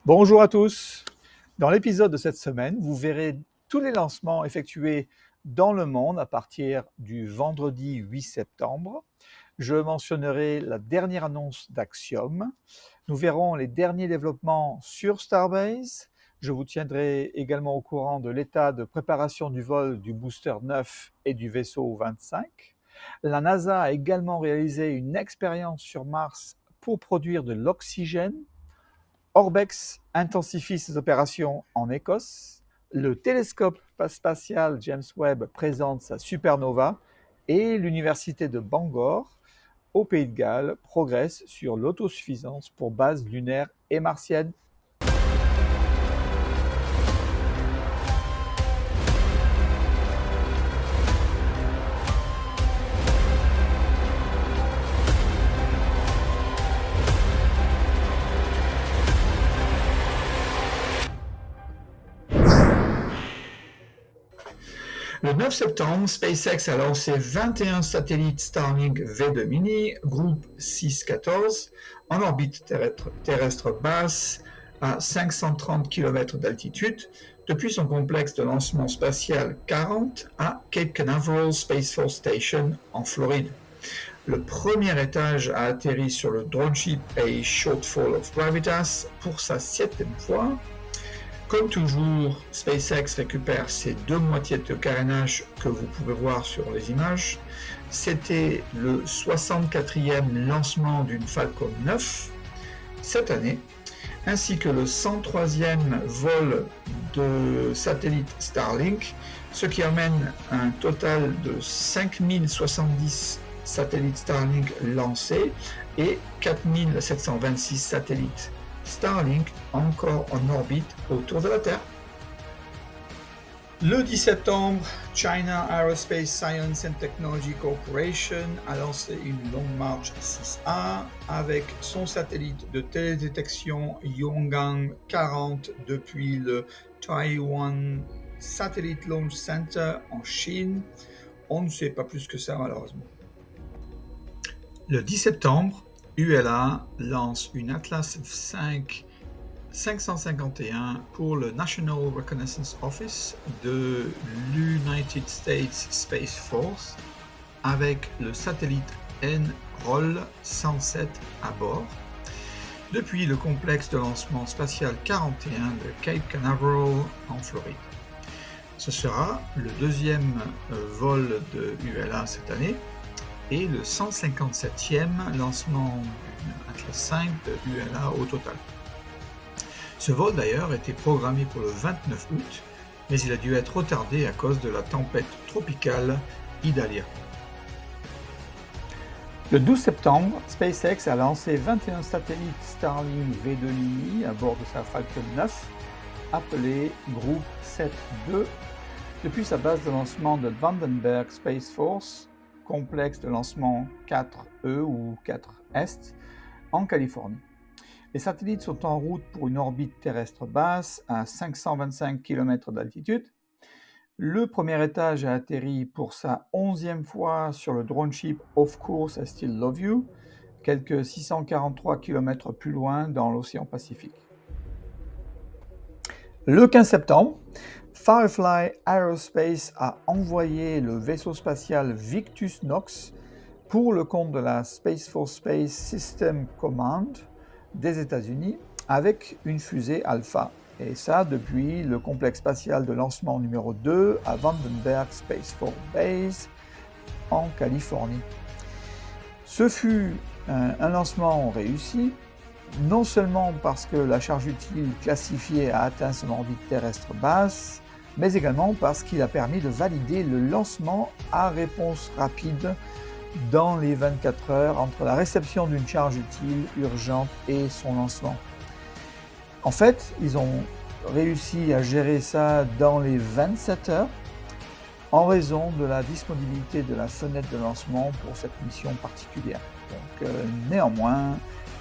Bonjour à tous. Dans l'épisode de cette semaine, vous verrez tous les lancements effectués dans le monde à partir du vendredi 8 septembre. Je mentionnerai la dernière annonce d'Axiom. Nous verrons les derniers développements sur Starbase. Je vous tiendrai également au courant de l'état de préparation du vol du booster 9 et du vaisseau 25. La NASA a également réalisé une expérience sur Mars pour produire de l'oxygène. Orbex intensifie ses opérations en Écosse, le télescope spatial James Webb présente sa supernova et l'université de Bangor, au Pays de Galles, progresse sur l'autosuffisance pour bases lunaires et martiennes. Le 9 septembre, SpaceX a lancé 21 satellites Starlink V2 Mini, groupe 614, en orbite terrestre basse à 530 km d'altitude, depuis son complexe de lancement spatial 40 à Cape Canaveral Space Force Station en Floride. Le premier étage a atterri sur le drone ship A Shortfall of Gravitas pour sa 7e fois. Comme toujours, SpaceX récupère ces deux moitiés de carénage que vous pouvez voir sur les images. C'était le 64e lancement d'une Falcon 9 cette année, ainsi que le 103e vol de satellite Starlink, ce qui amène un total de 5070 satellites Starlink lancés et 4726 satellites Starlink encore en orbite autour de la Terre. Le 10 septembre, China Aerospace Science and Technology Corporation a lancé une Long March 6A avec son satellite de télédétection Yonggang 40 depuis le Taiwan Satellite Launch Center en Chine. On ne sait pas plus que ça malheureusement. Le 10 septembre, ULA lance une Atlas V 551 pour le National Reconnaissance Office de l'United States Space Force avec le satellite NROL 107 à bord depuis le complexe de lancement spatial 41 de Cape Canaveral en Floride. Ce sera le deuxième vol de ULA cette année et le 157e lancement d'une Atlas 5 de ULA au total. Ce vol d'ailleurs était programmé pour le 29 août, mais il a dû être retardé à cause de la tempête tropicale Idalia. Le 12 septembre, SpaceX a lancé 21 satellites Starlink V2 Mini à bord de sa Falcon 9, appelé Groupe 7-2, depuis sa base de lancement de Vandenberg Space Force, complexe de lancement 4E ou 4 Est, en Californie. Les satellites sont en route pour une orbite terrestre basse à 525 km d'altitude. Le premier étage a atterri pour sa 11e fois sur le drone ship Of Course I Still Love You, quelques 643 km plus loin dans l'océan Pacifique. Le 15 septembre, Firefly Aerospace a envoyé le vaisseau spatial Victus Nox pour le compte de la Space Force Space System Command des États-Unis avec une fusée Alpha, et ça depuis le complexe spatial de lancement numéro 2 à Vandenberg Space Force Base en Californie. Ce fut un lancement réussi, non seulement parce que la charge utile classifiée a atteint son orbite terrestre basse, mais également parce qu'il a permis de valider le lancement à réponse rapide dans les 24 heures entre la réception d'une charge utile urgente et son lancement. En fait, ils ont réussi à gérer ça dans les 27 heures en raison de la disponibilité de la fenêtre de lancement pour cette mission particulière. Donc, néanmoins,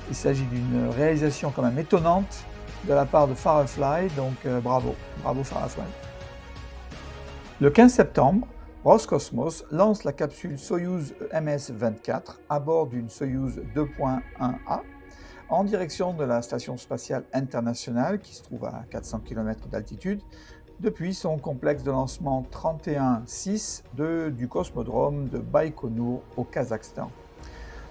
il s'agit d'une réalisation quand même étonnante de la part de Firefly, donc bravo Firefly. Le 15 septembre, Roscosmos lance la capsule Soyuz MS-24 à bord d'une Soyuz 2.1A en direction de la Station spatiale internationale qui se trouve à 400 km d'altitude depuis son complexe de lancement 31-6 du cosmodrome de Baïkonour au Kazakhstan.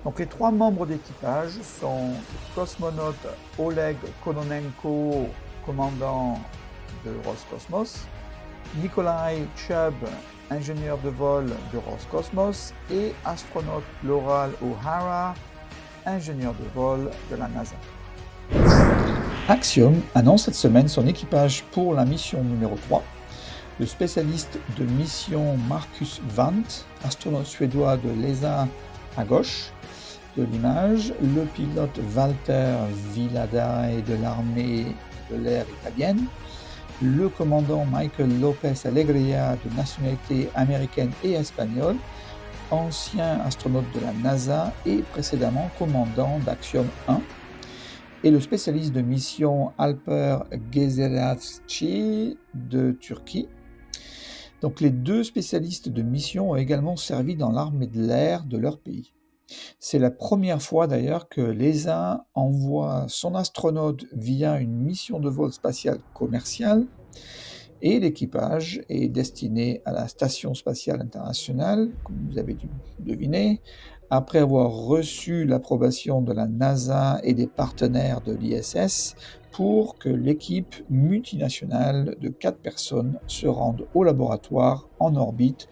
Donc les 3 membres d'équipage sont le cosmonaute Oleg Kononenko, commandant de Roscosmos, Nikolai Chubb, ingénieur de vol de Roscosmos, et astronaute Laurel O'Hara, ingénieur de vol de la NASA. Axiom annonce cette semaine son équipage pour la mission numéro 3. Le spécialiste de mission Marcus Wandt, astronaute suédois de l'ESA à gauche de l'image, le pilote Walter Villadae de l'armée de l'air italienne, le commandant Michael Lopez Alegria de nationalité américaine et espagnole, ancien astronaute de la NASA et précédemment commandant d'Axiom 1, et le spécialiste de mission Alper Gezeratçı de Turquie. Donc les 2 spécialistes de mission ont également servi dans l'armée de l'air de leur pays. C'est la première fois d'ailleurs que l'ESA envoie son astronaute via une mission de vol spatial commercial et l'équipage est destiné à la Station spatiale internationale, comme vous avez dû deviner, après avoir reçu l'approbation de la NASA et des partenaires de l'ISS pour que l'équipe multinationale de 4 personnes se rende au laboratoire en orbite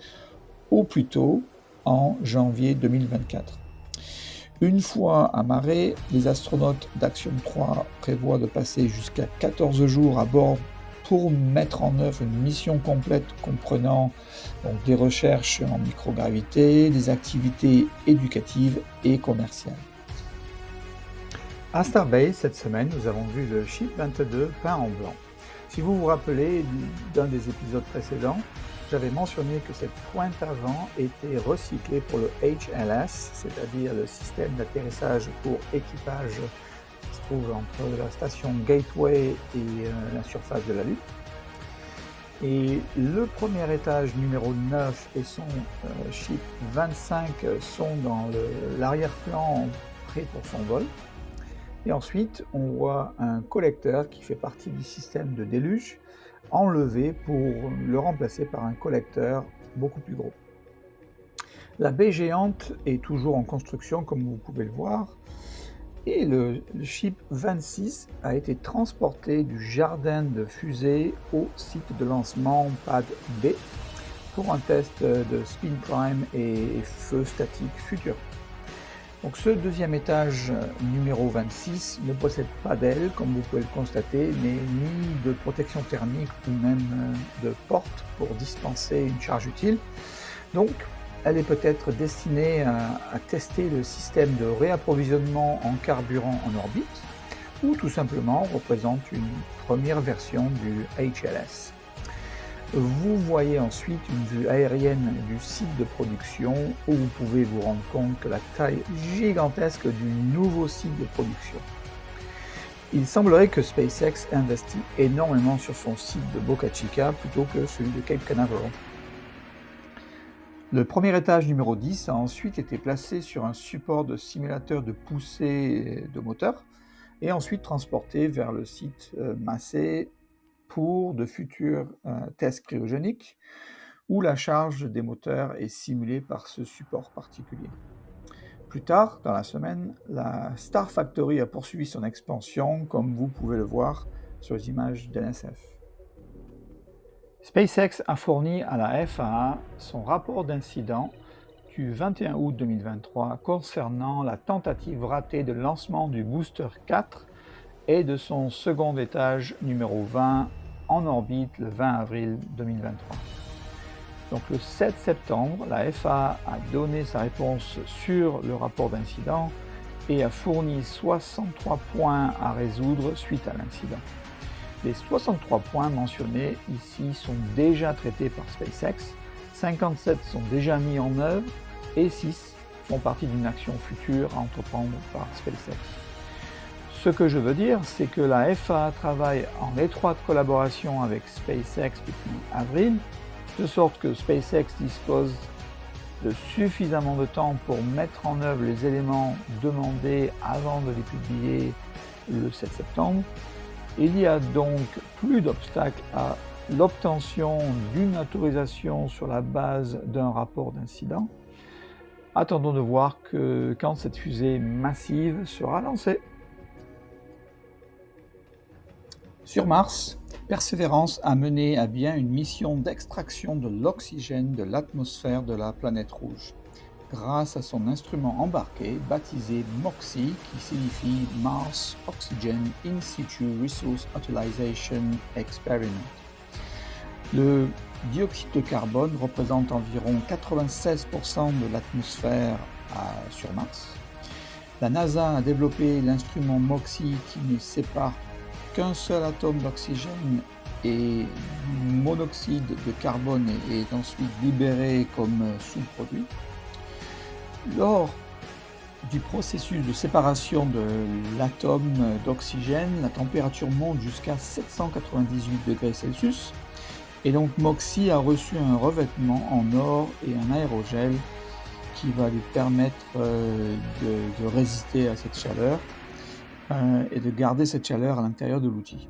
au plus tôt en janvier 2024. Une fois amarrés, les astronautes d'Axiom 3 prévoient de passer jusqu'à 14 jours à bord pour mettre en œuvre une mission complète comprenant donc, des recherches en microgravité, des activités éducatives et commerciales. À Starbase, cette semaine, nous avons vu le Ship 22 peint en blanc. Si vous vous rappelez d'un des épisodes précédents, j'avais mentionné que cette pointe avant était recyclée pour le HLS, c'est-à-dire le système d'atterrissage pour équipage qui se trouve entre la station Gateway et la surface de la Lune. Et le premier étage numéro 9 et son Ship 25 sont dans l'arrière-plan prêt pour son vol. Et ensuite, on voit un collecteur qui fait partie du système de déluge enlevé pour le remplacer par un collecteur beaucoup plus gros. La baie géante est toujours en construction, comme vous pouvez le voir, et le Ship 26 a été transporté du jardin de fusée au site de lancement Pad B pour un test de spin prime et feu statique futur. Donc ce deuxième étage numéro 26 ne possède pas d'aile, comme vous pouvez le constater, mais ni de protection thermique ou même de porte pour dispenser une charge utile. Donc elle est peut-être destinée à tester le système de réapprovisionnement en carburant en orbite, ou tout simplement représente une première version du HLS. Vous voyez ensuite une vue aérienne du site de production où vous pouvez vous rendre compte de la taille gigantesque du nouveau site de production. Il semblerait que SpaceX investit énormément sur son site de Boca Chica plutôt que celui de Cape Canaveral. Le premier étage numéro 10 a ensuite été placé sur un support de simulateur de poussée de moteur et ensuite transporté vers le site Massey pour de futurs tests cryogéniques où la charge des moteurs est simulée par ce support particulier. Plus tard, dans la semaine, la Star Factory a poursuivi son expansion, comme vous pouvez le voir sur les images d'NSF. SpaceX a fourni à la FAA son rapport d'incident du 21 août 2023 concernant la tentative ratée de lancement du Booster 4 et de son second étage numéro 20 en orbite le 20 avril 2023. Donc le 7 septembre, la FAA a donné sa réponse sur le rapport d'incident et a fourni 63 points à résoudre suite à l'incident. Les 63 points mentionnés ici sont déjà traités par SpaceX, 57 sont déjà mis en œuvre et 6 font partie d'une action future à entreprendre par SpaceX. Ce que je veux dire, c'est que la FAA travaille en étroite collaboration avec SpaceX depuis avril, de sorte que SpaceX dispose de suffisamment de temps pour mettre en œuvre les éléments demandés avant de les publier le 7 septembre. Il y a donc plus d'obstacles à l'obtention d'une autorisation sur la base d'un rapport d'incident. Attendons de voir quand cette fusée massive sera lancée. Sur Mars, Perseverance a mené à bien une mission d'extraction de l'oxygène de l'atmosphère de la planète rouge, grâce à son instrument embarqué baptisé MOXIE, qui signifie Mars Oxygen In Situ Resource Utilization Experiment. Le dioxyde de carbone représente environ 96% de l'atmosphère sur Mars. La NASA a développé l'instrument MOXIE qui ne sépare qu'un seul atome d'oxygène et du monoxyde de carbone est ensuite libéré comme sous-produit. Lors du processus de séparation de l'atome d'oxygène, la température monte jusqu'à 798 degrés Celsius et donc MOXIE a reçu un revêtement en or et un aérogel qui va lui permettre de résister à cette chaleur et de garder cette chaleur à l'intérieur de l'outil.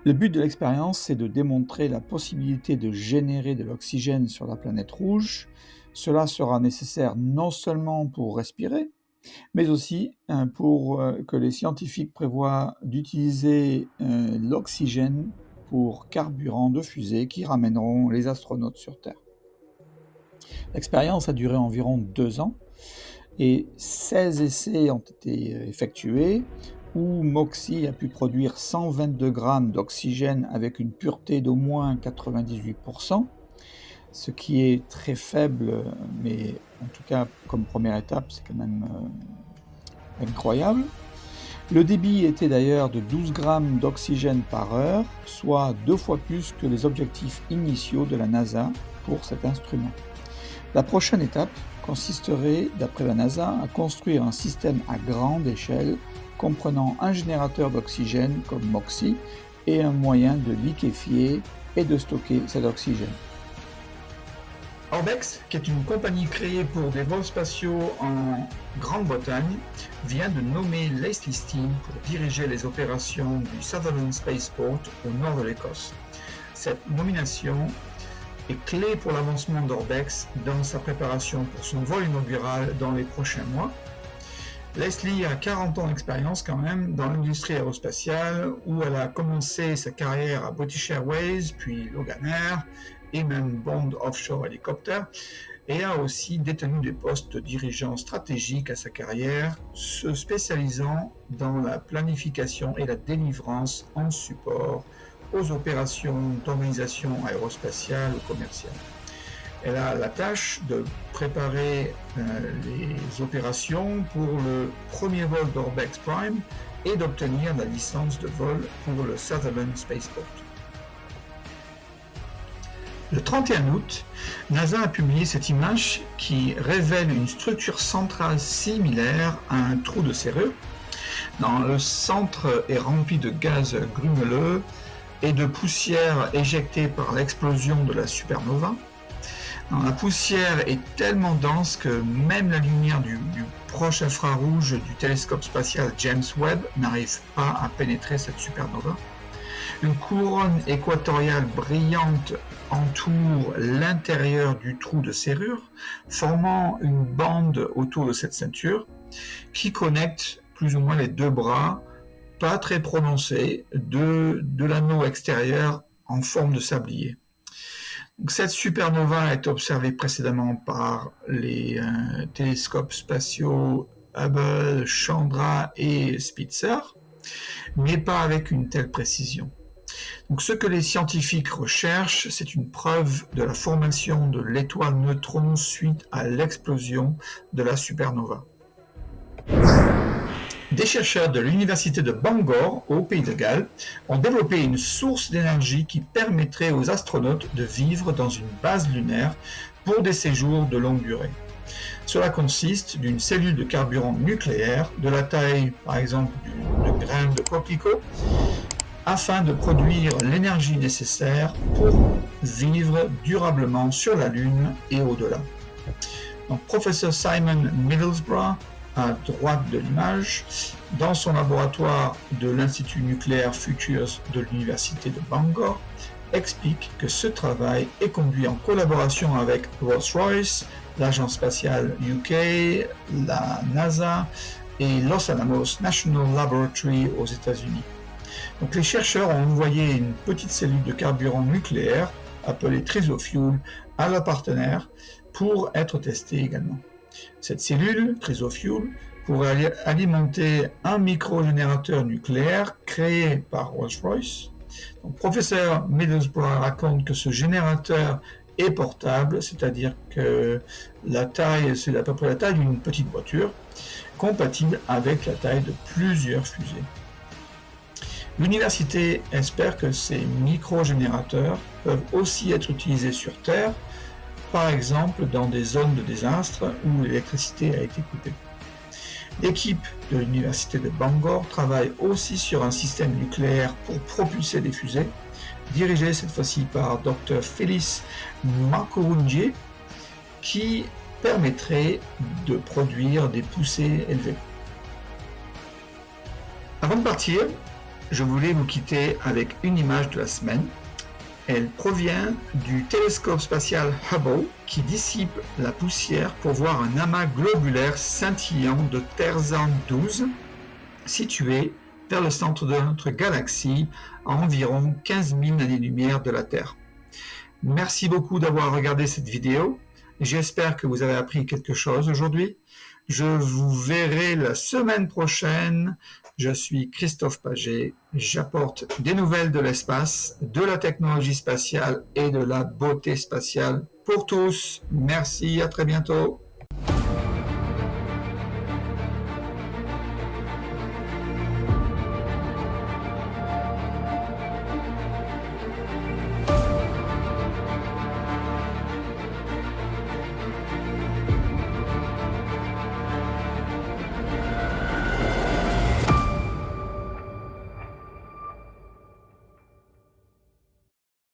Le but de l'expérience, c'est de démontrer la possibilité de générer de l'oxygène sur la planète rouge. Cela sera nécessaire non seulement pour respirer, mais aussi pour que les scientifiques prévoient d'utiliser l'oxygène pour carburant de fusées qui ramèneront les astronautes sur Terre. L'expérience a duré environ 2 ans et 16 essais ont été effectués où MOXIE a pu produire 122 grammes d'oxygène avec une pureté d'au moins 98%, ce qui est très faible, mais en tout cas comme première étape, c'est quand même incroyable. Le débit était d'ailleurs de 12 grammes d'oxygène par heure, soit 2 fois plus que les objectifs initiaux de la NASA pour cet instrument. La prochaine étape consisterait, d'après la NASA, à construire un système à grande échelle comprenant un générateur d'oxygène comme MOXIE et un moyen de liquéfier et de stocker cet oxygène. Orbex, qui est une compagnie créée pour des vols spatiaux en Grande-Bretagne, vient de nommer Leslie Steen pour diriger les opérations du Sutherland Spaceport au nord de l'Écosse. Cette nomination est clé pour l'avancement d'Orbex dans sa préparation pour son vol inaugural dans les prochains mois. Leslie a 40 ans d'expérience quand même dans l'industrie aérospatiale où elle a commencé sa carrière à British Airways, puis Logan Air et même Bond Offshore Helicopter et a aussi détenu des postes de dirigeant stratégique à sa carrière, se spécialisant dans la planification et la délivrance en support aux opérations d'organisation aérospatiale ou commerciale. Elle a la tâche de préparer les opérations pour le premier vol d'Orbex Prime et d'obtenir la licence de vol pour le Sutherland Spaceport. Le 31 août, NASA a publié cette image qui révèle une structure centrale similaire à un trou de serrure. Le centre est rempli de gaz grumeleux et de poussière éjectée par l'explosion de la supernova. La poussière est tellement dense que même la lumière du proche infrarouge du télescope spatial James Webb n'arrive pas à pénétrer cette supernova. Une couronne équatoriale brillante entoure l'intérieur du trou de serrure, formant une bande autour de cette ceinture qui connecte plus ou moins les deux bras, pas très prononcés, de l'anneau extérieur en forme de sablier. Donc, cette supernova a été observée précédemment par les télescopes spatiaux Hubble, Chandra et Spitzer, mais pas avec une telle précision. Donc, ce que les scientifiques recherchent, c'est une preuve de la formation de l'étoile neutron suite à l'explosion de la supernova. Des chercheurs de l'université de Bangor, au Pays de Galles, ont développé une source d'énergie qui permettrait aux astronautes de vivre dans une base lunaire pour des séjours de longue durée. Cela consiste d'une cellule de carburant nucléaire de la taille, par exemple, de graines de coquelicot, afin de produire l'énergie nécessaire pour vivre durablement sur la Lune et au-delà. Donc, professeur Simon Middlesbrough, à droite de l'image, dans son laboratoire de l'Institut nucléaire Futures de l'Université de Bangor, explique que ce travail est conduit en collaboration avec Rolls-Royce, l'Agence spatiale UK, la NASA et Los Alamos National Laboratory aux États-Unis. Donc les chercheurs ont envoyé une petite cellule de carburant nucléaire appelée Trisofuel à leurs partenaires pour être testée également. Cette cellule, Trisofuel, pourrait alimenter un microgénérateur nucléaire créé par Rolls-Royce. Donc, professeur Middlesbrough raconte que ce générateur est portable, c'est-à-dire que la taille, c'est à peu près la taille d'une petite voiture, compatible avec la taille de plusieurs fusées. L'université espère que ces microgénérateurs peuvent aussi être utilisés sur Terre, par exemple dans des zones de désastre où l'électricité a été coupée. L'équipe de l'université de Bangor travaille aussi sur un système nucléaire pour propulser des fusées, dirigé cette fois-ci par Dr Phyllis Makurunji, qui permettrait de produire des poussées élevées. Avant de partir, je voulais vous quitter avec une image de la semaine. Elle provient du télescope spatial Hubble qui dissipe la poussière pour voir un amas globulaire scintillant de Terzan 12 situé vers le centre de notre galaxie à environ 15 000 années-lumière de la Terre. Merci beaucoup d'avoir regardé cette vidéo. J'espère que vous avez appris quelque chose aujourd'hui. Je vous verrai la semaine prochaine. Je suis Christophe Paget. J'apporte des nouvelles de l'espace, de la technologie spatiale et de la beauté spatiale pour tous. Merci, à très bientôt.